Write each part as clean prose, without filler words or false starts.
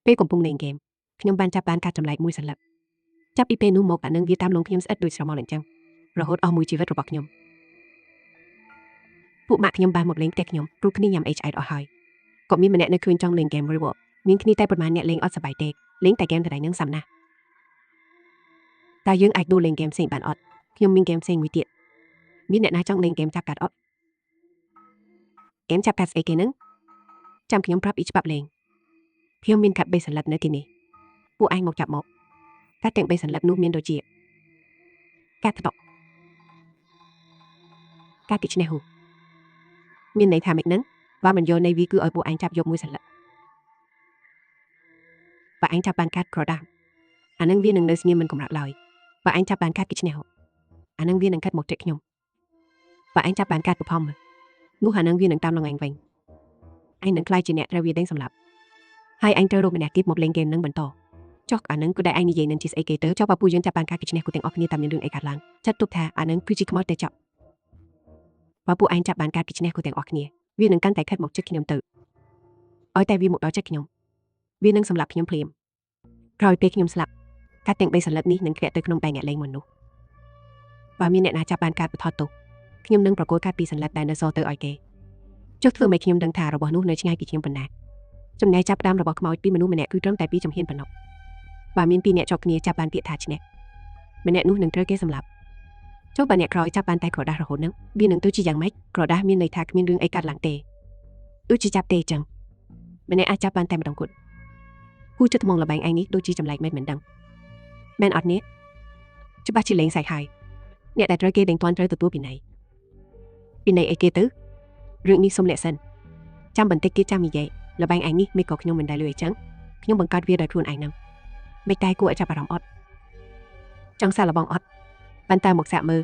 ពេលកំពុងលេងហ្គេមខ្ញុំបានចាប់បានការចម្លែកមួយសន្លឹកចាប់ពីពេលនោះមកអានឹងវាតាមលងខ្ញុំស្អិតដូចស្រមោលអញ្ចឹងរហូតអស់មួយជីវិតរបស់ខ្ញុំពួកម៉ាក់ខ្ញុំបានមកលេងផ្ទះខ្ញុំព្រោះគ្នាញ៉ាំអីឆ្អែតអស់ហើយក៏មានម្នាក់នៅឃើញចង់លេងហ្គេម River មានគ្នាតែប្រហែលអ្នកលេងអត់សប្បាយទេលេងតែហ្គេមដដែលនឹងសាំណាស់តែយើងអាចដួលលេងហ្គេមផ្សេងបានអត់ខ្ញុំមានហ្គេមផ្សេងមួយទៀតមានអ្នកណាចង់លេងហ្គេមចាប់កាត់អត់ហ្គេមចាប់កាត់ស្អីគេនឹងចាំខ្ញុំប្រាប់អ៊ីច្បាប់លេងខ្ញុំមានកាត់3សន្លឹកនៅទីនេះពួកឯងមកចាប់មកកាត់ទាំង3សន្លឹកនោះមានដូចជាកាត់ថ្នាក់កាត់គិឈ្នះហូមានន័យថាម៉េចហ្នឹងបើមិនយកន័យវាគឺឲ្យពួកឯងចាប់យកមួយសន្លឹកបើឯងចាប់បានកាត់ក្រដាសអានឹងវានឹងនៅស្ងៀមមិនកម្រើកឡើយបើឯងចាប់បានកាត់គិឈ្នះហូអានឹងវានឹងកាត់មកជិតខ្ញុំបើឯងចាប់បានកាត់ប្រផំនោះអានឹងវានឹងតាមលងឯងវិញឯងនឹងខ្លាចជាអ្នកត្រូវវាដេញសម្លាប់ហើយឯងត្រូវរកម្នាក់ទៀតមកលេងហ្គេមនឹងបន្តចុះអានឹងគឺដែលឯងនិយាយនឹងជាស្អីគេទៅចុះបើពួកយើងចាប់បានកាត់គិឈ្នះគូទាំងអស់គ្នាតាមមានរឿងអីកើតឡើងចាត់ទុកថាអានឹងគឺជាខ្មោចតែចប់បើពួកឯងចាប់បានកាត់គិឈ្នះគូទាំងអស់គ្នាវានឹងកាន់តែខិតមកជិតខ្ញុំទៅឲ្យតែវាមកដល់ជិតខ្ញុំវានឹងសម្លាប់ខ្ញុំភ្លាមក្រោយពេលខ្ញុំស្លាប់កាត់ទាំង3សន្លឹកនេះនឹងធ្លាក់ទៅក្នុងដៃអ្នកលេងមុននោះបើមានអ្នកណាចាប់បានកាត់បថតទោសខ្ញុំនឹងប្រកួតកាត់ពីសន្លឹកដែលនៅសល់ទៅឲ្យគេចុះធ្វើម៉េចខ្ញុំដឹងថារបស់នោះនៅឆ្ងាយពីខ្ញុំប៉ុណ្ណាចំណែកចាប់ផ្ដើមរបស់ខ្មោចពីមនុស្សម្នាក់គឺត្រឹមតែ2ចំហៀនប៉ុណ្ណោះបើមាន2អ្នកជាប់គ្នាចាប់បានពាក្យថាឈ្នះម្នាក់នោះនឹងត្រូវគេសម្លាប់ចុះបើអ្នកក្រោយចាប់បានតែក្រដាសរហូតនឹងវានឹងទៅជាយ៉ាងម៉េចក្រដាសមានន័យថាគ្មានរឿងអីកើតឡើងទេដូចជាចាប់ទេអញ្ចឹងម្នាក់អាចចាប់បានតែម្ដងគត់គូចិត្តថ្មងលបែងឯងនេះដូចជាចម្លែកមិនដឹងមែនអត់នេះច្បាស់ជាលេងសាច់ហើយអ្នកដែលត្រូវគេដេញទាន់ត្រូវទទួលពីណៃអីគេទៅរឿងនេះសុំលាក់សិនចាំបន្តិចទៀតចាំនិយាយលបែងឯងនេះមិនក៏ខ្ញុំមិនដែលលឺអីចឹងខ្ញុំបង្កើតវាដោយខ្លួនឯងហ្នឹងមិនតែគួរឲ្យចាប់អារម្មណ៍អត់ចង់សាឡបងអត់បានតែមកសាក់មើល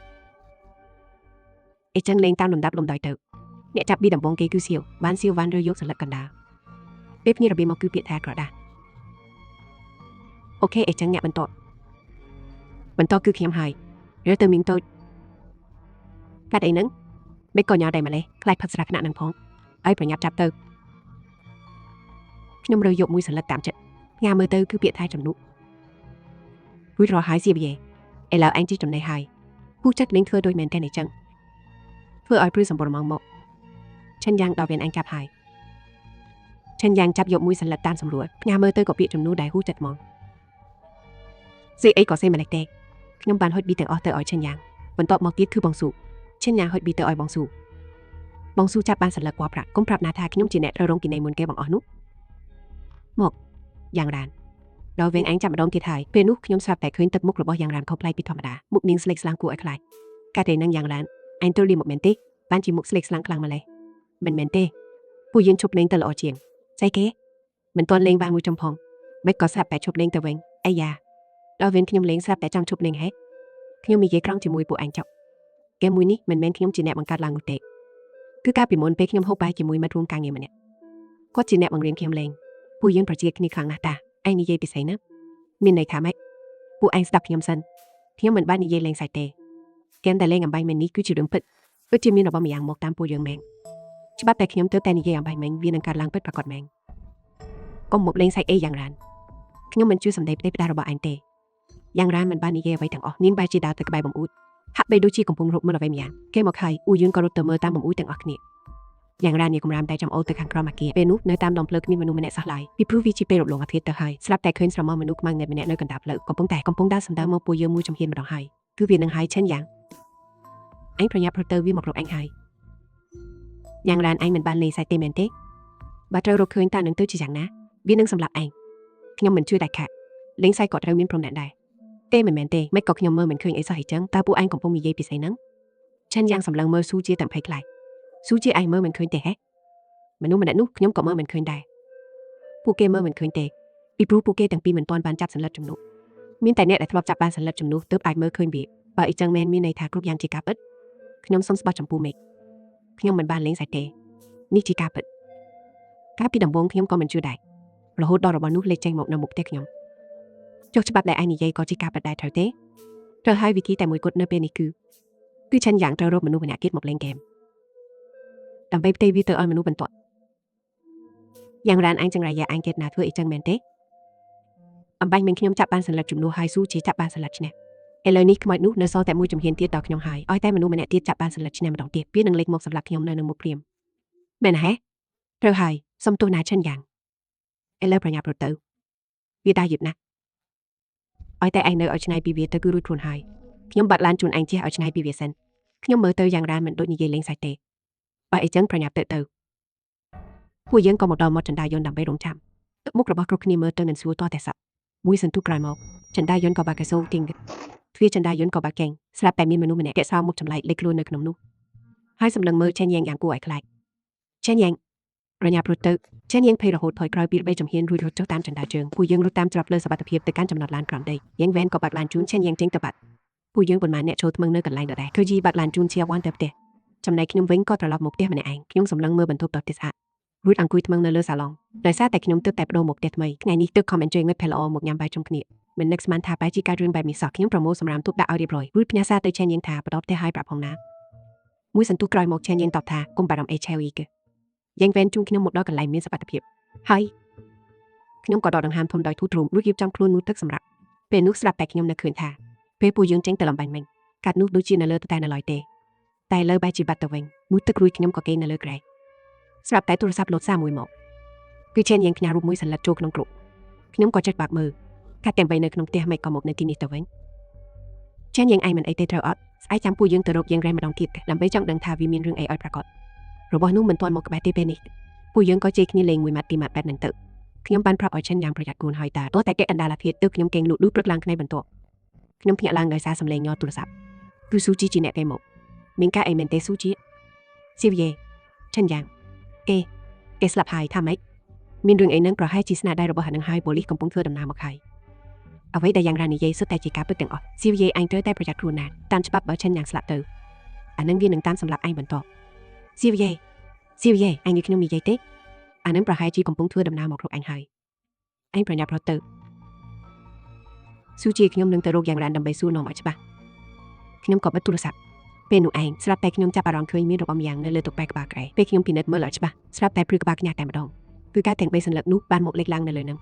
អីចឹងលេងតាមលំដាប់លំដោយទៅអ្នកចាប់ពីដំបងគេគឺសៀវបានសៀវវ៉ាន់រើយកសន្លឹកកណ្ដាលពេលភ្ញារបៀមកគឺពាក្យថាក្រដាសអូខេអីចឹងអ្នកបន្តគឺខ្ញុំហើយរើទៅមីងតូចកាត់អីហ្នឹងមិនក៏ញ៉ាំដែរម្លេះខ្លាចផឹកស្រាខ្នាក់នឹងផងឲ្យប្រញាប់ចាប់ទៅខ្ញុំរើយកមួយសន្លឹកតាមចិត្តញ៉ាំមើលទៅគឺពាក្យថាចំនួនរួចរាល់ហើយសៀវយេឥឡូវអញជីចំណេះហើយគូចិត្តលេងធ្វើដូចមែនតែអញ្ចឹងធ្វើឲ្យព្រឺសម្បូរមកឆិនយ៉ាងដល់វៀនអញចាប់ហើយឆិនយ៉ាងចាប់យកមួយសន្លឹកតាមសម្រួលញ៉ាំមើលទៅក៏ពាក្យចំនួនដែរហ៊ូចិត្តហ្មងស្អីអីក៏សេម្លេះទេខ្ញុំបានហុចប៊ីទាំងអស់ទៅឲ្យឆិនយ៉ាងបន្ទាប់មកទៀតគឺបងស៊ូឆិនយ៉ាងហុចប៊ីទៅឲ្យបងស៊ូចាប់បានសន្លឹកពណ៌ប្រាក់កុំប្រាប់ណាថាខ្ញុំជាអ្នកត្រូវរងពីនៃមុនគេបងអស់នោះមកយ៉ាងរ៉ានដល់វៀងអញចាប់ម្ដងទៀតហើយពេលនោះខ្ញុំស្រាប់តែឃើញទឹកមុខរបស់យ៉ាងរ៉ានខុសប្លែកពីធម្មតាមុខនាងស្លេកស្លាំងគួរឲ្យខ្លាចកាត់តែនឹងយ៉ាងរ៉ានអញទៅលីមកមែនទេបានជាមុខស្លេកស្លាំងខ្លាំងម្លេះមិនមែនទេពួកយើងឈប់លេងទៅល្អជាងស្អីគេមិនទាន់លេងបានមួយចំផងមិនក៏ស្រាប់តែឈប់លេងទៅវិញអាយ៉ាដល់វៀងខ្ញុំលេងស្រាប់តែចង់ឈប់លេងហេខ្ញុំនិយាយក្រង់ជាមួយពួកអញចុកហ្គេមមួយនេះមិនមែនខ្ញុំជាអ្នកបង្កើតឡើងនោះទេគឺកាលពីមុនពេលខ្ញុំហូបបាយជាមួយមិត្តរួមការងារម្នាក់គាត់ជាអ្នកបង្រៀនខ្ញុំលេងពួកយើងប្រជែកគ្នាខ្លាំងណាស់តាឯងនិយាយពីស្អីណាមានន័យថាម៉េចពួកឯងស្ដាប់ខ្ញុំសិនខ្ញុំមិនបាននិយាយលេងសាច់ទេហ្គេមដែលលេងអំបញ្ញមិញនេះគឺជារឿងពិតជាមានរបស់ម្យ៉ាងមកតាមពួកយើងមែនច្បាប់តែខ្ញុំទៅតែនិយាយអំបញ្ញមិញវានឹងកើតឡើងពិតប្រាកដមែនកុំមកលេងសាច់អីយ៉ាងរ៉ានខ្ញុំមិនជឿសម្ដីផ្ទៃផ្ដារបស់ឯងទេយ៉ាងរ៉ានមិនបាននិយាយអ្វីទាំងអស់នាងបែរជាដើរទៅក្បែរបំអ៊ូតហាក់បីដូចជាកំពុងរត់មើលអ្វីម្យ៉ាងគេមកហើយយើងក៏រត់ទៅមើលតាមបំអ៊ូតទាំងអស់គ្នាយ៉ាងរ៉ាននេះកំរាមតែចាំអូនទៅខាងក្រោមអាគារពេលនោះនៅតាមដងផ្លូវគ្មានមនុស្សម្នាក់សោះឡើយពីព្រោះវាជាពេលរំលងអាធិទៅហើយស្រាប់តែឃើញស្រមោលមនុស្សខ្មៅងឹតម្នាក់នៅកណ្ដាលផ្លូវកំពុងដើរសម្ដៅមកពួកយើងមួយចំហៀនម្ដងហើយគឺវានឹងហើយឆិនយ៉ាងអញប្រញាប់រត់ទៅវាមករកអញហើយយ៉ាងរ៉ានអញមិនបានលេងសាច់ទេមែនទេបើត្រូវរកឃើញតើនឹងទៅជាយ៉ាងណាវានឹងសម្លាប់ឯងខ្ញុំមិនជឿតែខាត់លេងសាច់ក៏ត្រូវមានព្រំដែនដែរទេមិនមែនទេមិនក៏ខ្ញុំមើលមិនឃើញអីសោះអីចឹងតើពួកឯងកំពុងនិយាយពីស្អីហ្នឹងឆិនយ៉ាងសម្លឹងមើលស៊ូជាទាំងភ័យខ្លាចស៊ូជាឯងមើលមិនឃើញទេហេមនុស្សម្នាក់នោះខ្ញុំក៏មើលមិនឃើញដែរពួកគេមើលមិនឃើញទេពីព្រោះពួកគេទាំងពីរមិនទាន់បានចាប់សន្លឹកជំនួសមានតែអ្នកដែលធ្លាប់ចាប់បានសន្លឹកជំនួសទើបអាចមើលឃើញវាបើអីចឹងមែនមានន័យថាគ្រប់យ៉ាងជាការពិតខ្ញុំសូមស្បោះចំពោះមេឃខ្ញុំមិនបានលេងសាច់ទេនេះជាការពិតកាលពីដំបូងខ្ញុំក៏មិនជឿដែររហូតដល់របស់នោះលេចចេញមកនៅមុខផ្ទះខ្ញុំចុះច្បាប់ដែលឯងនិយាយក៏ជាការពិតដែរត្រូវទេត្រូវហើយវិធីតែមួយគត់នៅពេលនេះគឺឆិនយ៉ាងត្រូវរកមនុស្សម្នាក់ទៀតមកលេងហ្គេមដើម្បីផ្ទេរវាទៅឲ្យមនុស្សបន្ទាប់យ៉ាងរ៉ានអញចង្រៃយ៉ាអញគេណាធ្វើអីចឹងមែនទេ បាញ់មិញខ្ញុំចាប់បានសន្លឹកជំនួសហើយស៊ូជាចាប់បានសន្លឹកឈ្នះឥឡូវនេះខ្មោចនោះនៅសល់តែមួយជំហានទៀតដល់ខ្ញុំហើយឲ្យតែមនុស្សម្នាក់ទៀតចាប់បានសន្លឹកឈ្នះម្ដងទៀតវានឹងលេចមកសម្រាប់ខ្ញុំនៅនឹងមុខព្រាមមែនហ៎ត្រូវហើយសុំទោសណាឈិនយ៉ាងឥឡូវប្រញាប់រត់ទៅវាតាយឺតណាស់ឲ្យតែឯងនៅឲ្យឆ្នៃពីវាទៅគឺរួចខ្លួនហើយខ្ញុំបាត់ឡានជូនឯងជះឲ្យឆ្នៃពីវាសិនខ្ញុំមើលទៅយ៉ាងរ៉ានមិនដូចនិយាយលេងសើចទេបើអីចឹងប្រញាប់ទៅពួកយើងក៏មកដល់មាត់ចន្ទាយន្តដើម្បីរងចាំទឹកមុខរបស់គ្រប់គ្នាមើលទៅនឹងស្រួលតតែសក់មួយសន្ទុះក្រោយមកចន្ទាយន្តក៏បាក់កែសូទីងទ្វារចន្ទាយន្តក៏បាក់កេងស្រាប់តែមានមនុស្សម្នាក់កែសោមុខចម្លែកលេចខ្លួននៅក្នុងនោះហើយសម្លឹងមើលឆេនយ៉ាងយ៉ាងគួរឲ្យខ្លាចឆេនយ៉ាងប្រញាប់រត់ទៅឆេនយ៉ាងភ័យរហូតថយក្រោយពី3ជំហានរួចរត់ចុះតាមចន្ទាជើងពួកយើងរត់តាមច្រកលើសុវត្ថិភាពទៅកាន់ចំណតឡានក្រំដីយ៉ាងវ៉ែនក៏បាក់ឡានជូនឆេនយ៉ាងចេញទៅបាត់ពួកយើងប៉ុន្មានអ្នកចូលថ្មឹងនៅកន្លែងដដែលគឺជីបាក់ឡានជូនជាវ៉ាន់ទៅផ្ទះចំណែកខ្ញុំវិញក៏ត្រឡប់មកផ្ទះម្នាក់ឯងខ្ញុំសម្លឹងមើលបន្ទប់ដ៏ស្អាតរួចអង្គុយថ្មឹងនៅលើសាឡុងដោយសារតែខ្ញុំទើបតែបដូរមកផ្ទះថ្មីថ្ងៃនេះទើបខំអញ្ជើញងឹតផែល្អមកញ៉ាំបាយជុំគ្នាមិននឹកស្មានថាបែរជាកើតរឿងបែបនេះសោះខ្ញុំប្រមូលសម្រាមទុកដាក់ឲ្យរៀបរយរួចផ្ញើសារទៅឆេនយ៉ាងថាបដបផ្ទះឲ្យប្រាប់ផងណាមួយសន្ទុះក្រោយមកឆេនយ៉ាងតបថាកុំបារម្ភអីឆេវីគឺយ៉ាងវ៉ែនជូនខ្ញុំមកដល់កន្លែងមានសុវត្ថិភាពហើយខ្ញុំក៏ដកដង្ហើមធំដោយធូរទ្រូងរួចរៀបចំខ្លួននោះទឹកសម្រាប់ពេលនោះស្រាប់តែខ្ញុំនឹកឃើញថាពេលពួកយើងចេញទៅលំបាញ់មិញកាត់នោះដូចជានៅលើតែនៅឡើយទេតែលើបែរជាបាត់ទៅវិញមួយទឹករួចខ្ញុំក៏គេនៅលើក្រែស្រាប់តែទូរស័ព្ទលោតសារមួយមកគឺឆេនយ៉ាងផ្ញើរូបមួយសន្លឹកចូលក្នុងគ្រុកខ្ញុំក៏ចុចបាក់មើលកាត់ទាំងបីនៅក្នុងផ្ទះមិនក៏មកនៅទីនេះទៅវិញឆេនយ៉ាងឯងមិនអីទេត្រូវអត់ស្អែកចាំពួកយើងទៅរកយ៉ាងរ៉ែម្ដងទៀតដើម្បីចង់ដឹងថាវាមានរឿងអីឲ្យប្រកាសរបស់នោះមិនទាន់មកក្បែរទេពេលនេះពួកយើងក៏ជេរគ្នាលេងមួយម៉ាត់ពីរម៉ាត់បែបហ្នឹងទៅខ្ញុំបានប្រាប់ឲ្យឆេនយ៉ាងប្រយ័ត្នគួរហើយតាទោះតែគេអណ្ដាលអាភិតទៅខ្ញុំកេងលក់ឌូព្រឹកឡើងថ្ងៃបន្ទាប់ខ្ញុំភ្ញាក់ឡើងដោយសារសំឡេងញ័រទូរស័ព្ទគឺស៊ូជីជាអ្នកគេមកមានការអីមែនទេស៊ូជីស៊ីវីយេឆេនយ៉ាងគេស្លាប់ហើយថាម៉េចមានរឿងអីនឹងប្រហែលជាស្នាដៃរបស់អានឹងហើយប៉ូលីសកំពុងធ្វើដំណើរមកហើយអ្វីដែលយ៉ាងរ៉ានិយាយសុទ្ធតែជាការពិតទាំងអស់ស៊ីវីយេអញត្រូវតែប្រយ័ត្នខ្លួនណាស់តាមច្បាប់បើឆិនយ៉ាងស្លាប់ទៅអានឹងវានឹងតាមសម្លាប់អញបន្តស៊ីវីយេអញនិយាយខ្ញុំនិយាយទេអានឹងប្រហែលជាកំពុងធ្វើដំណើរមករកអញហើយអញប្រញាប់រត់ទៅស៊ូជីខ្ញុំនឹងទៅរកយ៉ាងរ៉ានដើម្បីសួរនាំឲ្យច្បាស់ខ្ញុំក៏បិទទូរស័ព្ទពេលនោះឯងស្រាប់តែខ្ញុំចាប់អារម្មណ៍ឃើញមានរបស់ម្យ៉ាងនៅលើតុបែកក្បាលក្រែពេលខ្ញុំពិនិត្យមើលឲ្យច្បាស់ស្រាប់តែព្រឺក្បាលខ្ញាស់តែម្ដងគឺការទាំង3សន្លឹកនោះបានមកលេចឡើងនៅលើនឹ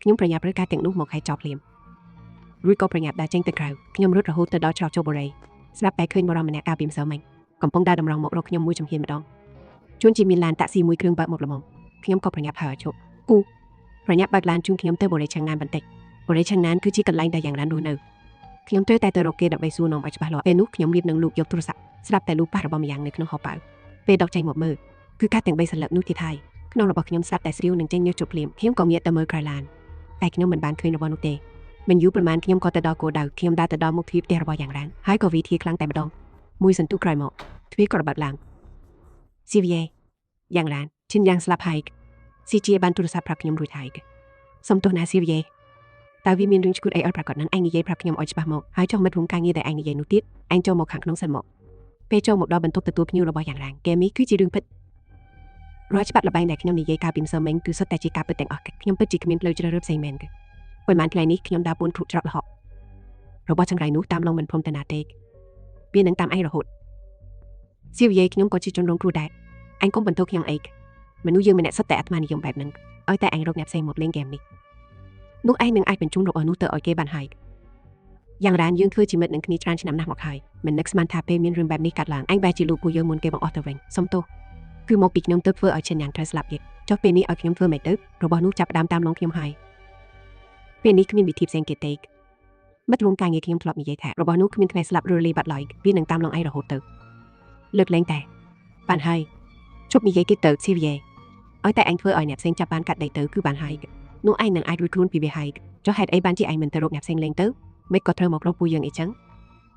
ងខ្ញុំប្រញាប់រើការទាំងនោះមកឲ្យចោលភ្លាមរួចក៏ប្រញាប់ដើរចេញទៅក្រៅខ្ញុំរត់រហូតទៅដល់ច្រកចូលបូរីស្រាប់តែឃើញបរិមម្នាក់កាលពីម្សិលមិញកំពុងដើរតម្រង់មករកខ្ញុំមួយចំហៀនម្ដងជួនជាមានឡានតាក់ស៊ីមួយគ្រឿងបើកមកល្មមខ្ញុំក៏ប្រញាប់ហៅឲ្យឈប់គូប្រញាប់បើកឡានជូនខ្ញុំទៅបូរីឆាំងណានបន្តិចបូរីឆាំងណានគឺជាកន្លែងដែលយ៉ាងរ៉ានរស់នៅខ្ញុំត្រូវតែទៅរកគេដើម្បីសួរនាំឲ្យច្បាស់លាស់ពេលនោះខ្ញុំរៀបនឹងលោកយកទូរស័ព្ទស្រាប់តែលោកប៉ះរបស់ម្យ៉ាងនៅក្នុងហោប៉ៅពេលដកចេញមកមើលគឺកាត់ទាំង3សន្លឹកនោះទៀតហើយក្នុងរបស់ខ្ញុំស្រាប់តែស្រាវនឹងចេញញើសជប់ភ្លាមខ្ញុំក៏ងាកទៅមើលក្រៅឡានតែខ្ញុំមិនបានឃើញរបស់នោះទេមិនយូរប៉ុន្មានខ្ញុំក៏ទៅដល់គោលដៅខ្ញុំដើរទៅដល់មុខទ្វារផ្ទះរបស់យ៉ាងរ៉ានហើយក៏វិធីខ្លាំងតែម្ដងមួយសន្ទុះក្រោយមកទ្វារក៏របើកឡើងស៊ីវីយេយ៉ាងរ៉ានឈិនយ៉ាងស្លាប់ហើយស៊ីជាបានទូរស័ព្ទប្រាប់ខ្ញុំរួចហើយសុំទោសណាស៊ីវីយេតើវាមានរឿងឈួតអីឲ្យប្រកាសនឹងឯងនិយាយប្រាប់ខ្ញុំឲ្យច្បាស់មកហើយចុះមិត្តរួមការងារដែលឯងនិយាយនោះទៀតឯងចូលមកខាងក្នុងសិនមកពេលចូលមកដល់បន្ទប់ទទួលភ្ញៀវរបស់យ៉ាងរ៉ានហ្គេមីគឺជារឿងពិតរាល់ច្បាប់ល្បែងដែលខ្ញុំនិយាយកាលពីម្សិលមិញគឺសុទ្ធតែជាការពិតទាំងអស់ខ្ញុំពិតជាគ្មានផ្លូវជ្រើសរើសផ្សេងមែនទេប៉ុន្មានថ្ងៃនេះខ្ញុំដើរពួនគ្រុកច្រកលហករបស់ចង្រៃនោះតាមឡងមិនព្រមទៅណាទេវានឹងតាមឯងរហូតស៊ីវីយេខ្ញុំក៏ជាជនរងគ្រោះដែរអញកុំបន្ទោសខ្ញុំអីមនុស្សយើងម្នាក់សុទ្ធតែអាត្មានិយមបែបហ្នឹងឲ្យតែអញរកអ្នកផ្សេងមកលេងហ្គេមនេះនោះឯងនឹងអាចបញ្ជូនរបស់នោះទៅឲ្យគេបានហើយយ៉ាងរ៉ានយើងធ្វើជាមិត្តនឹងគ្នាច្រើនឆ្នាំណាស់មកហើយមិននឹកស្មានថាពេលមានរឿងបែបនេះកាត់ឡើងអញបែរជាលោកពួកយើងមុនគេបង្អស់ទៅវិញសុំទោសគឺមកពីខ្ញុំទៅធ្វើឲ្យឈិនយ៉ាងត្រូវស្លាប់ទៀតចុះពេលនេះឲ្យខ្ញុំធ្វើមិនទៅរបស់នោះចាប់ផ្ដើមតាមឡងខ្ញុំហើយពេលនេះគ្មានវិធីផ្សេងទៀតទេមិត្តរួមការងារខ្ញុំធ្លាប់និយាយថារបស់នោះគ្មានថ្ងៃស្លាប់ឬលីបាត់ឡើយវានឹងតាមឡងឯងរហូតទៅលើកលែងតែបានហើយជប់និយាយគេទៅស៊ីវីយេឲ្យតែអញធ្វើឲ្យអ្នកផ្សេងចាប់បានកាត់ដីទៅគឺបានហើយនោះឯងនឹងអាចរួចខ្លួនពីវាហើយចុះហេតុអីបានជាឯងមិនទៅរកអ្នកផ្សេងលេងទៅមិនក៏ត្រូវមករកពួកយើងអីចឹង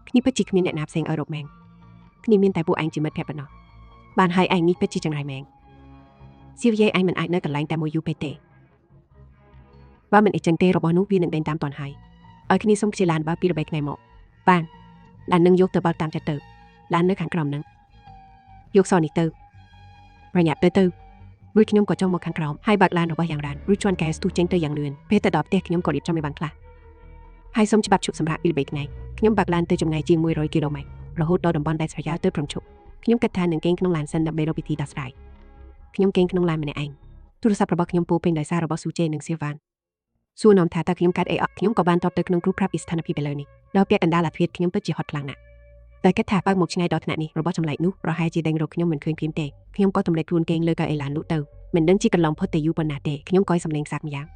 គ្នាពិតជាគ្មានអ្នកណាផ្សេងឲ្យរកមែនគ្នាមានតែពួកឯងជាមិត្តភក្តិប៉ុណ្ណោះបានហើយឯងនេះពិតជាចង្រៃមែនស៊ីវីយេឯងមិនអាចនៅកន្លែងតែមួយយូរពេកទេបើមិនអីចឹងទេរបស់នោះវានឹងដេញតាមតនហើយឲ្យគ្នាសុំខ្ជិលឡានបើពីរបីថ្ងៃមកបានឡាននឹងយកទៅបើកតាមចិត្តទៅឡាននៅខាងក្រោមហ្នឹងយកសនេះទៅប្រញាប់ទៅរួចខ្ញុំក៏ចុះមកខាងក្រោមហើយបើកឡានរបស់យ៉ាងរ៉ានរួចជន់ហ្គាសទូចេញទៅយ៉ាងលឿនពេលទៅដល់ផ្ទះខ្ញុំក៏រៀបចំឲ្យបានខ្លះហើយសុំច្បាប់ជប់សម្រាប់ពីរបីថ្ងៃខ្ញុំបើកឡានទៅចម្ងាយជាង100គីឡូម៉ែត្ររហូតដល់តំបន់ដែលស្រយាលទៅព្រំឈប់ខ្ញុំគិតថានឹងកេងក្នុងឡានសិនដើម្បីរកវិធីដោះស្រាយខ្ញុំកេងក្នុងឡានម្នាក់ឯងទូរស័ព្ទរបស់ខ្ញុំពោពេញដោយសាររបស់ស៊ូជេនិងសៀវ៉ាន សួរនាំថាតើខ្ញុំកាត់អីអត់ខ្ញុំក៏បានតបទៅក្នុងគ្រូប្រាប់ពីស្ថានភាពឥឡូវនេះដល់ពាក់កណ្ដាលអាទ្វាតខ្ញុំពិតជាហត់ខ្លាំងណាស់តែគិតថាបើមកឆ្ងាយដល់ថ្នាក់នេះរបស់ចម្លែកនោះប្រហែលជាដេញរកខ្ញុំមិនឃើញភ្លាមទេខ្ញុំក៏ទម្លាក់ខ្លួនគេងលើកៅអីឡាននោះទៅមិនដឹងជាកន្លងផុតទៅយូរប៉ុណ្ណាទេខ្ញុំក៏សំឡេងសាកម្យ៉ាង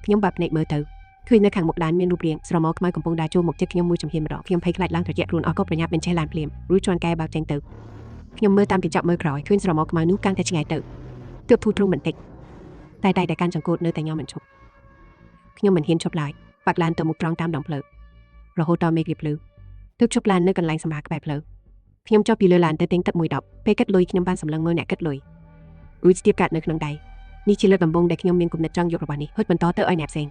ខ្ញុំបាក់ភ្នែកមើលទៅឃើញនៅខាងមុខឡានមានរូបរាងស្រមោលខ្មៅកំពុងដើរចូលមកជិតខ្ញុំមួយចំហៀនម្ដងខ្ញុំភ័យខ្លាចឡើងត្រជាក់ខ្លួនអស់ក៏ប្រញាប់បញ្ឆេះឡានភ្លាមរួចជន់កែបើកចេញទៅខ្ញុំមើលតាមកញ្ចក់មើលក្រោយឃើញស្រមោលខ្មៅនោះកាន់តែឆ្ងាយទៅទើបធូរទ្រូងបន្តិចតែដៃដែលកាន់ចង្កូតនៅតែញ៉ាំមិនឈប់ខ្ញុំមិនហ៊ានឈប់ឡើយបាក់ឡានទៅមុខត្រង់តាមដងផ្លូវរហូតដល់មេឃវាភ្លឺទើបឈប់ឡាននៅកន្លែងសម្រាកក្បែរផ្លូវខ្ញុំចុះពីលើឡានទៅទិញទឹកមួយដបពេលគិតលុយខ្ញុំបានសម្លឹងមើលអ្នកគិតលុយរួចស្ទាបកាត់នៅក្នុងដៃនេះជាលើកដំបូងដែលខ្ញុំមានគំនិតចង់យករបស់នេះហុចបន្តទៅឲ្យអ្នកផ្សេង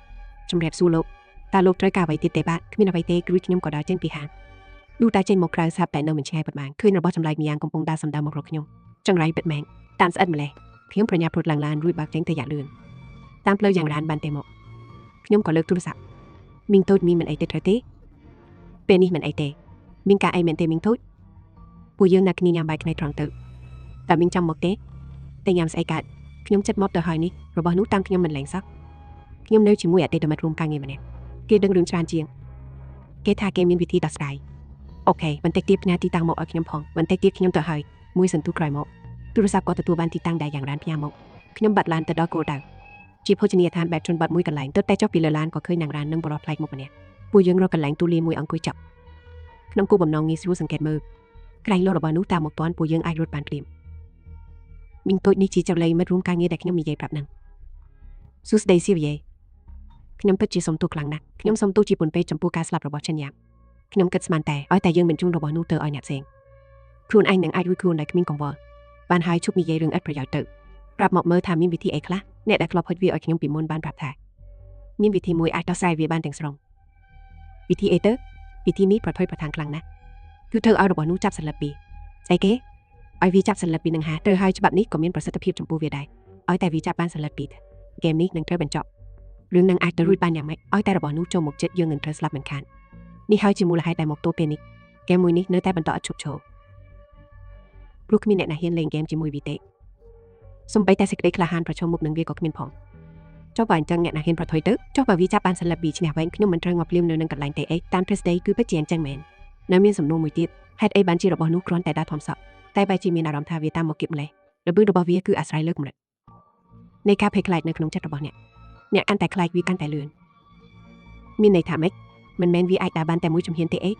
ជំរាបសួរលោកតើលោកត្រូវការអ្វីទៀតទេបាទគ្មានអ្វីទេគឺខ្ញុំក៏ដើរចេញពីហាងលុះតែចេញមកក្រៅស្រាប់តែនៅមិនឆ្ងាយប៉ុន្មានឃើញរបស់ចម្លែកម្យ៉ាងកំពុងដើរសំដៅមករកខ្ញុំចង្រៃពិតមែនតាមស្អិតម្លេះខ្ញុំប្រញាប់រត់ឡើងឡានរួចបើកចេញទៅយ៉ាងលឿនតាមផ្លូវយ៉ាងរ៉ានបានទេមកខ្ញុំក៏លើកទូរស័ព្ទមីងតូចមីងមិនអីទេត្រូវទេពេលនេះមិនអីទេមីងការអីមែនទេមីងតូចពួកយើងnakគ្នាញ៉ាំបាយគ្នាត្រង់ទៅតើមីងចាំមកទេតែញ៉ាំស្អីកើតខ្ញុំចិត្តមកទៅហើយនេះរបស់នោះតាមខ្ញុំមិនលែងសោះខ្ញុំនៅជាមួយអតីតមិត្តរួមការងារម្នាក់គេដឹងរឿងច្រើនជាងគេថាគេមានវិធីដោះស្រាយអូខេបន្តិចទៀតផ្ញើទីតាំងមកឲ្យខ្ញុំផងបន្តិចទៀតខ្ញុំទៅហើយមួយសន្ទុះក្រោយមកទូរស័ព្ទក៏ទទួលបានទីតាំងដែរយ៉ាងរ៉ានផ្ញើមកខ្ញុំបាត់ឡានទៅដល់គោលដៅជាភោជនីយដ្ឋានបែបជនបទមួយកន្លែងទៅតែចុះពីលើឡានក៏ឃើញនាងរ៉ាននឹងបរិបប្លែកមុខម្នាក់ពួកយើងរកកន្លែងទូលាយមួយអង្គុយចាប់ក្នុងគោលបំណងងាយស្រួលសង្កេតមើលក្រែងលោរបស់នោះតាមមកតាន់ពួកយើងអាចរត់បានភ្លាមមីងតូចនេះជាចៅលៃមិត្តរួមការងារដែលខ្ញុំនិយាយប្រាប់នឹងសួស្ដីសៀវយាយខ្ញុំពិតជាសុំទោសខ្លាំងណាស់ខ្ញុំសុំទោសជាពន់ពេកចំពោះការស្លាប់របស់ចិនយ៉ាប់ខ្ញុំគិតស្មានតែឲ្យតែយើងមិនជូនរបស់នោះទៅឲ្យអ្នកផ្សេងខ្លួនឯងនឹងអាចរួចខ្លួនដោយគ្មានកង្វល់បានហើយជប់និយាយរឿងឥតប្រយោជន៍ទៅប្រាប់មកមើលថាមានវិធីអីខ្លះអ្នកដែលធ្លាប់ហុចវាឲ្យខ្ញុំពីមុនបានប្រាប់ថាមានវិធីមួយអាចដោះស្រាយវាបានទាំងស្រុងវិធីអីទៅវិធីនេះប្រថុយប្រថានខ្លាំងណាស់គឺត្រូវឲ្យរបស់នោះចាប់សន្លឹកពីស្អីគេឲ្យវាចាប់សន្លឹកពីនឹងហាត្រូវហើយច្បាប់នេះក៏មានប្រសិទ្ធភាពចំពោះវាដែរឲ្យតែវាចាប់បានសន្លឹកពីហ្គេមនេះនឹងត្រូវបញ្ចប់រឿងនឹងអាចទៅរួចបានយ៉ាងម៉េចឲ្យតែរបស់នោះចូលមកចិត្តយើងនឹងត្រូវស្លាប់មិនខាននេះហើយជាមូលហេតុដែលមកទោពេលនេះហ្គេមមួយនេះនៅតែបន្តអត់ឈប់ឈរព្រោះគ្មានអ្នកណាហ៊ានលេងហ្គេមជាមួយវាទេសំបីតែសេចក្តីក្លាហានប្រឈមមុខនឹងវាក៏គ្មានផងចុះបើអញ្ចឹងអ្នកណាហ៊ានប្រថុយទៅចុះបើវាចាប់បានសន្លឹកពីឈ្នះវិញខ្ញុំមិនត្រូវមកភ្លាមនៅនឹងកន្លែងទេអីតាមទ្រឹស្ដីគឺពិតជាអញ្ចឹងមែននៅមានសំណួរមួយទៀតហេតុអីបានជារបស់នោះគ្រាន់តែដើរធំសក់តែបែរជាមានអារម្មណ៍ថាវាតាមមកគៀបម្លេះរបៀបរបស់វាគឺអាស្រ័យលើកម្រិតនៃការភ័យខ្លាចនៅក្នុងចិត្តរបស់អ្នកកាន់តែខ្លាចវាកាន់តែលឿនមានន័យថាម៉េចមិនមែនវាអាចដើរបានតែមួយជំហានទេអី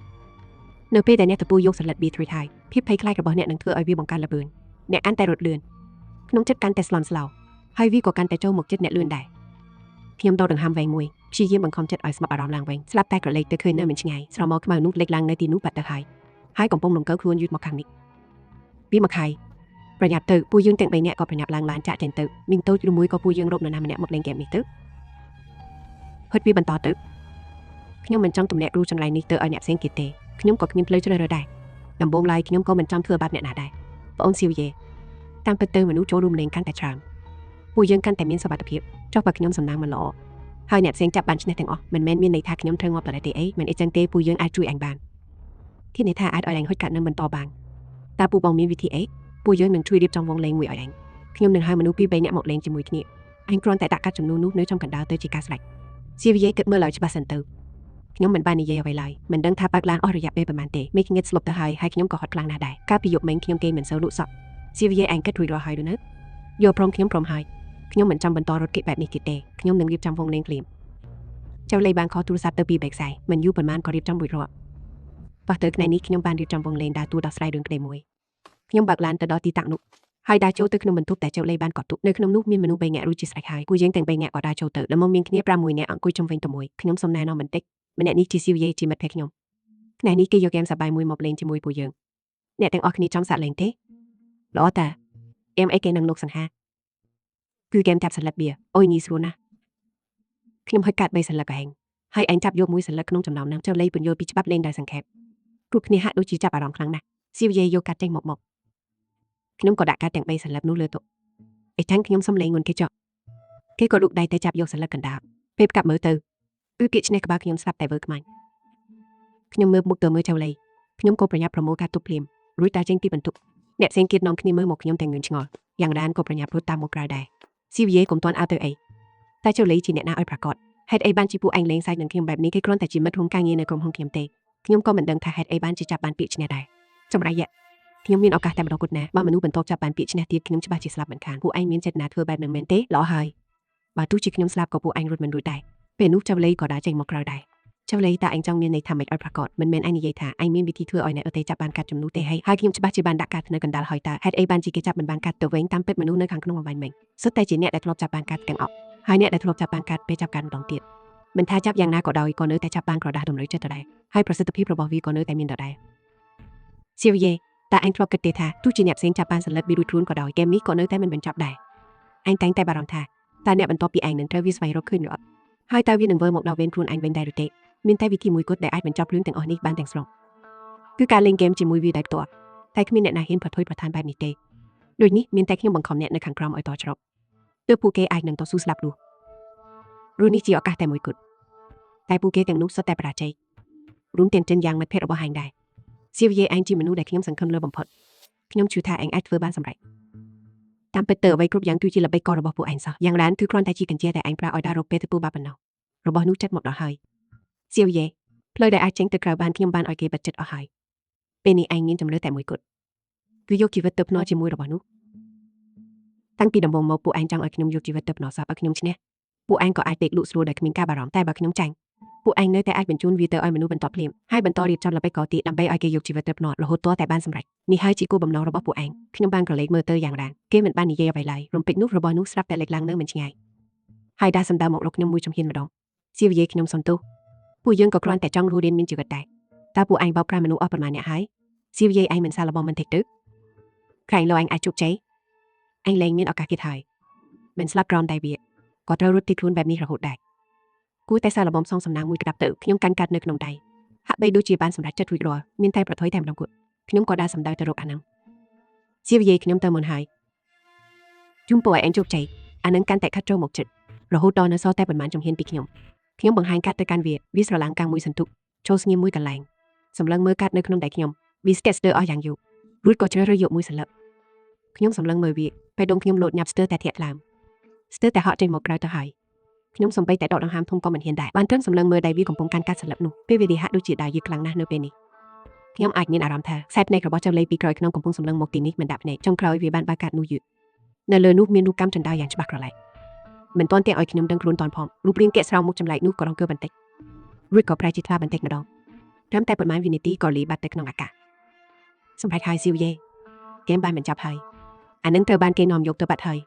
នៅពេលដែលអ្នកទទួលយកសន្លឹក B3 ហើយភាពភ័យខ្លាចរបស់អ្នកនឹងធ្វើឲ្យវាបង្កើនល្បឿនអ្នកកាន់តែរត់លឿនក្នុងចិត្តកាន់តែស្លន់ស្លោហើយវាក៏កាន់តែចូលមកចិត្តអ្នកលឿនដែរខ្ញុំដកដង្ហើមវែងមួយព្យាយាមបង្ខំចិត្តឲ្យស្ងប់អារម្មណ៍ឡើងវិញស្លាប់តែក្រឡេកទៅឃើញនៅមិនឆ្ងាយស្រមោលខ្មៅនោះលេចឡើងនៅទីនោះបាត់ទៅហើយកំពុងលំកើខ្លួនយឺតមកខាងនេះវាមកហើយប្រញាប់ទៅពួកយើងទាំង3នាក់ក៏ប្រញាប់ឡើងឡានចាក់ចេញទៅមីងតូចឬមួយក៏ពួកយើងរកនរណាម្នាក់មកលេងហ្គេមនេះទៅហុចវាបន្តទៅខ្ញុំមិនចង់ទម្លាក់គ្រូចង្រៃនេះទៅឲ្យអ្នកផ្សេងទៀតទេខ្ញុំក៏គ្មានផ្លូវជ្រើសរើសដែរដំបូងឡើយខ្ញុំក៏មិនចង់ធ្វើបាបអ្នកណាដែរបងអូនស៊ីវយេតាមពិតទៅមនុស្សចូលរួមលេងកាន់តែច្រើនពួកយើងកាន់តែមានសុវត្ថិភាពចុះបើខ្ញុំសំណាងមិនល្អហើយអ្នកផ្សេងចាប់បានឈ្នះទាំងអស់មិនមែនមានន័យថាខ្ញុំត្រូវងាប់បរិទេអីមិនអីចឹងទេពួកយើងអាចជួយអញបានធានាថាអាចឲ្យអញហុចកាត់នឹងបន្តបានតើពួកបងមានវិធីអីពួកយើងនឹងជួយរៀបចំវងលេងមួយឲ្យអញខ្ញុំនឹងហៅមនុស្សពីរបីនាក់មកលេងជាមួយគ្នាអញគ្រាន់តែដាក់កាត់ចំនួននោះនៅចំកណ្ដាលទៅជាការស្រេចស៊ីវយេគិតមើលឲ្យច្បាស់សិនទៅខ្ញុំមិនបាននិយាយអ្វីឡើយមិនដឹងថាបើកឡានអស់រយៈពេលប្រហែលទេមេឃងៀតស្លុបទៅហើយខ្ញុំក៏ហត់ខ្លាំងណាស់ដែរកាលពីយប់មិញខ្ញុំគេមិនសូវលក់សក់ស៊ីវយេអញគិតរួចរាល់ហើយឬនៅយកព្រមខ្ញុំហើយខ្ញុំមិនចាំបន្តរត់គេបែបនេះទៀតទេខ្ញុំនឹងរៀបចំវងលេងភ្លាមចៅលេបានខលទូរស័ព្ទទៅពីបេកខ្សែមិនយូរប៉ុន្មានក៏រៀបចំរួចរាល់ប៉ះទៅថ្ងៃនេះខ្ញុំបានរៀបចំវងលេងដើរតួដោះស្រាយរឿងក្តីមួយខ្ញុំបើកឡានទៅដល់ទីតាំងនោះហើយដើរចូលទៅក្នុងបន្ទប់តែចៅលេបានកត់ទុកនៅក្នុងនោះមានមនុស្ស3នាក់រួចជាស្រេចហើយពួកយើងទាំង3នាក់ក៏ដើរចូលទៅដល់មកមានគ្នា6នាក់អង្គុយជុំវិញទៅមួយខ្ញុំសុំណែនាំបន្តិចម្នាក់នេះជាស៊ីវយេជាមិត្តភក្តិខ្ញុំថ្ងៃនេះគេយកហ្គេមសប្បាយមួយមកលេងជាមួយពួកយើងអ្នកទាំងអស់គ្នាចង់សាកលេងទេល្អតាអីគេនឹងលោកសង្ហាគឺហ្គេមចាប់សន្លឹកបៀអូយងាយស្រួលណាស់ខ្ញុំហុចកាត់3សន្លឹកឯងហើយឯងចាប់យកមួយសន្លឹកក្នុងចំណោមហ្នឹងចៅលេពន្យល់ពីច្បាប់លេងដោយសង្ខេបគ្រប់គ្នាហាក់ដូចជាចាប់អារម្មណ៍ខ្លាំងណាស់ស៊ីវយេយកកាត់ចេញមកខ្ញុំក៏ដាក់កាត់ទាំង3សន្លឹកនោះលើតុអេចឹងខ្ញុំសុំលេងងុនគេចុះគេក៏លូកដៃទៅចាប់យកសន្លឹកកណ្ដាលពេលកាប់មើលទៅគឺគេឈ្នះក្បាលខ្ញុំស្រាប់តែវើខ្មាញ់ខ្ញុំមើលមុខទៅមើលចៅលេខ្ញុំក៏ប្រញាប់ប្រមូលការទុកភ្លាមរួចដើរចេញពីបន្ទប់អ្នកផ្សេងទៀតនាំគ្នាមើលមកខ្ញុំទាំងងឿនឆ្ងល់យ៉ាងណានក៏ប្រញាប់រត់តាមមកក្រៅដែរស៊ីវយេកុំទាន់អើទៅអីតែចៅលេជាអ្នកណាឲ្យប្រកាស head a ban chi pu anh lên sai nâng khiêm bẹp ní cái con tại chỉ mất hung ca nghe nơi cùng hung khiêm tê khiêm có mình đừng thà head a ban chỉ chập ban pitch nè đài trongไรvậy khiêm miênเอากาแต่บดกุดนะว่ามันนู้เป็นโตจับban pitch nè tiệt khiêm chỉ ba chỉ slapเหมือนกันpu anh miênเจ็ดนาเธอแบบหนึ่งเมนเต้ล้อหายว่าตู้chỉ khiêm slapกับpu anhรุดมันรุดได้เป็นนู้จะเลยก็ได้ใจหมกเราได้เจ้าเลยแต่anh trong miênในทำไม่เอาประกอบมันเมนanhนี่ยัยถาanh miênวิธีเธออ่อยในเตจับbanกัดจำนู้เตให้khiêm chỉ ba chỉ banดักกัดในกันดาลหอยตา head a ban chỉ cáiจับมันbanกัดตัวเว้งตามเป็ดมันนู้ในขังขนมวันเมงสุดแต่จีเนี่ยได้ทลบจับbanกัดกันออกhaiเนี่ยได้ทลบจับbanกัดไปจับกันดองเตียมันท่าจับอย่างน่าก็ดอยก่อนเนื้อแต่จับบ้านก็ได้ดมเลยจะได้ให้ประสิทธิภาพระบบวีก่อนเนื้อแต่มินได้เซียวเย่แต่อันทรอบกติธาทุกจีเนียบเสียงจับบ้านสลัดบิรุทรูนก็ดอยเกมนี้ก่อนเนื้อแต่มันเป็นจับได้อันแต่งแต่บารอนท่าแต่เนี่ยมันต่อปีอันหนึ่งเทวิสไวรขึ้นหรอให้แต่วิหนึ่งเวอร์หมกดาวเวนทรูนอันเวนได้หรือเตะมินแต่วิธีมวยกดได้อันเป็นจับพื้นแต่งออนิกบ้านแต่งสลงคือการเล่นเกมจีมวยวีได้ตัวแต่ขมิ้นเนี่ยนาเห็นผัดถ้วยประธานแบบนี้เตะโดยนี้มินแต่ขยมบังคอมเนี่ยในขังกรอมไอต่อจบเดือปูเกอันหนึ่งต่อสู้สลับดูรุ่นนี้จีออกาแต่มวยกดแต่ปูเกแต่งนุ๊กสแต่ประใจรุ่นเตียนเจนยางมันเพชรอบหางได้เซียวเย่อันจีมนุษย์ได้ขยมสังคมเลือบำพดขยมชูทาอันอัดเฟอร์บ้านสำเร็จตามเปิดเตอร์ไว้กรุ๊ปยังตุจีละไปกอระบปูอันซะยังร้านคือครอนไทจีกันเจียแต่อันปลาออยดาโรเปตปูบาปันเนาระบนุษย์จัดหมดละหายเซียวเย่เพลย์ได้อาเจงตะกราวบ้านขยมบ้านออยเกบัดจัดละหายเป็นนี่อันยินจำเลือแต่มวยกดคือยกจีวัตเติบนอจีมวยระบนุษย์ตั้งปีดำบงมาปูอันจังออยขยมยกจีวัตเติบนอซาปขยมชนะปูอันก็อาจเด็กลุสโลได้ขมิ้นกาบารอมแต่บาขยมจังปูอันเนื้อแต่อาจเป็นจูนวีเตอร์ออยมนุษย์บรรทอเพลียมให้บรรทอรีบจำละไปก่อตีลำไปออยเกยกจีวัตเติบนอระหดตัวแต่บ้านสำเร็จนี่ให้จีกูบำนอระบบปูอันขยมบ้านกระเล็กเมอร์เตอร์อย่างแรงเกมเหมือนบ้านนี้เย่ไปไล่รวมปิดนุกระบนุสรับแต่เล็กลังเนื้อเหมือนชิงไงให้ได้สัมดาหมกรกขยมมุยจำเฮียนมาดองเสียวเย่ขยมสนตุปูยังก็กรอนแต่จ้องรูเรียนมินจืดได้ตาปูอันเบาปรามนุษย์เอาประมาณเนี่ยหายเสียวเย่ไอเหมือนซาลาบอมมันเทคตึกใครเราอันไอจุกใจอันเลงมินออกกาคิดหายเหมือนสลับกรอนได้เบียก็เธอรุดติดคลุนแบบนี้ระหดได้กูแต่ซาลาบอมซองสำนักมวยกระดับเต๋อขยมกันกัดในขนมใดหากไปดูจีบานสำหรับจัดวิกรอมินไทยประถอยแถมดองกุดขยมก็ได้สำได้ตลกอันนั้นเสียวเย่ขยมเติมมนหายจุ่มป่วยอันจุกใจอันนั้นการแต่คัดโจมกจิตระหดดอนซอแต่บนมันจงเห็นปีขยมบังหายกัดในการเวียวิสระลังกลางมวยสันตุโชว์เงียมมวยกันแรงสำลังมือกัดในขนมใดขยมวิสเกสเตอร์อ้อยอย่างอยู่รูดก็เจอระยกมวยสันเล็บขยมสำลังมือเวียไปดงขยมโหลดยับสเตอร์แต่เทียดลามสเตอร์แต่เหาะใจหมกกลายตะหายขยมสมไปแต่ดอกดังหามทงก็มันเห็นได้บ้านเทิงสำลังมือใดวีของปงการกัดสันเล็บนูเปวีดีฮัดดูจีดายยืกลางหน้าเนเปนีขยมอาจเงินอารามเธอแซบในกระบอกเจ้าเลยปีกรอยขนมของปงสำลังหมกตีนิกมันดับในจงครอยวีบ้านบากาดนูอยู่เนเลนูมีนูกำจันดาวอย่างฉบับอะไรเหมือนตอนเตะอ้อยขยมดังกรุนตอนพร้อมรูปเรียงเกสเรามุกจำไรนูก็รองเกอร์บันเต็กรูดก็ไพรจิตราบันเต็กมาดองเริ่มแต่เปิดไม้วินิตี้กอลีบัตเต็กนองอากาศสมัยไทยซิวเย่เกมบ้านเหมือนจับไทยอันนั้นเธอบ้านเกนอมยกเธอบัตไทย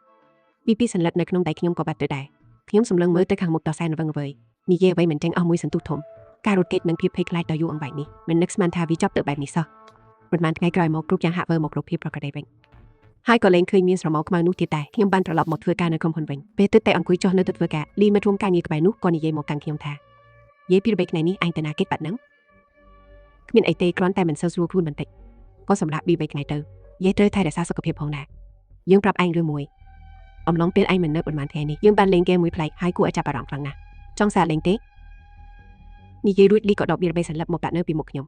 วิปีสันลัดในขนมใดขยมก็บัตเตอร์ได้ขยมสำลังมือเตะขังมุกต่อแซนวังเวยนี่เย่ไว้เหมือนแจงเอามวยสันตุถมการุดเกตนังพิบให้คลายต่อยูอังใบนี้มันนักสมันทาวิจับเตอแบบนี้ซะมันมันไงกลอยหมกรุกยังหาเวอร์หมกรุกพิบประกาศได้เป็นhaiก็เล่นเคยมีสมองมานุติดแต่ขยมบ้านตลอดหมดเพื่อการในคมคนเป็นเปตึแต่อังคุยจอในตึกเพื่อแกลีมาทวงการยีกับใบนุก่อนนี่เย่หมกกังขยมแท้เย่พิรเบกในนี้ไอแต่นาเกตบัดนังมินไอเตกรอนแต่มันเซลซูพูนมันติก็สำหรับบีเบกในเตอเย่เตอไทยแต่ซาสกเพียบพองแน่ยังปรับไอเรื่องมวยอมล้องเป็นไอเหมือนเนิร์ดบนมันแทนนี่ยังบ้านเล่นเกมมวยเพลย์ให้กูอาจจะปรองฟังนะจ้องสาเล่นเตนี่เย่รุดลีก็ดอกเบี้ยใบสันลับหมกแบบเนิร์ดปีหมกขยม